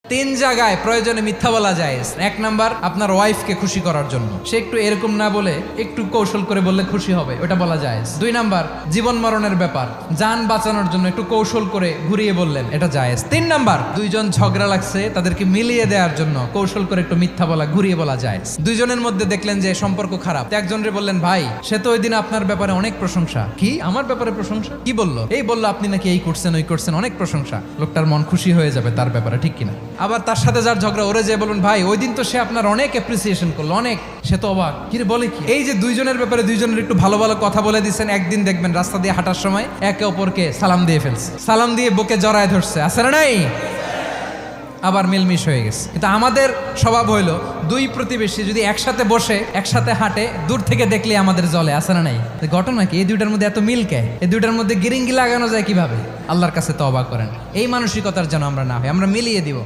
তিন জায়গায় প্রয়োজনে মিথ্যা বলা যায়। এক নাম্বার, আপনার ওয়াইফকে খুশি করার জন্য, সে একটু এরকম না বলে একটু কৌশল করে বললে খুশি হবে, ওটা বলা যায়। দুই নাম্বার, জীবন মরণের ব্যাপার, যান বাঁচানোর জন্য একটু কৌশল করে ঘুরিয়ে বললেন, এটা জায়েজ। তিন নাম্বার, দুইজন ঝগড়া লাগছে তাদেরকে মিলিয়ে দেওয়ার জন্য কৌশল করে একটু মিথ্যা বলা, ঘুরিয়ে বলা যায়। দুইজনের মধ্যে দেখলেন যে সম্পর্ক খারাপ, একজনরে বললেন, ভাই সে তো ওই দিন আপনার ব্যাপারে অনেক প্রশংসা। কি আমার ব্যাপারে প্রশংসা? কি বললো? এই বললো আপনি নাকি এই করছেন ওই করছেন, অনেক প্রশংসা। লোকটার মন খুশি হয়ে যাবে তার ব্যাপারে, ঠিক কিনা? আবার তার সাথে যার ঝগড়া, ওরে যে বলুন, ভাই ওই দিন তো সে আপনার অনেক অ্যাপ্রিসিয়েশন করলো, অনেক। সে তো অবাক, কি রে বলে কি? এই যে দুইজনের ব্যাপারে দুইজনের একটু ভালো ভালো কথা বলে দিচ্ছেন, একদিন দেখবেন রাস্তা দিয়ে হাঁটার সময় একে অপরকে সালাম দিয়ে ফেলছে, সালাম দিয়ে বুকে জড়ায় ধরছে, আছে না নাই? আবার মিলমিশ হয়ে গেছে। কিন্তু আমাদের স্বভাব হইলো, দুই প্রতিবেশী যদি একসাথে বসে একসাথে হাঁটে, দূর থেকে দেখলে আমাদের জলে, আছে না নাই? ঘটনা কি? এই দুইটার মধ্যে এত মিল কে? এই দুইটার মধ্যে গিরিঙ্গি লাগানো যায় কিভাবে? আল্লাহর কাছে তওবা করেন, এই মানসিকতার যেন আমরা না হয়, আমরা মিলিয়ে দিব।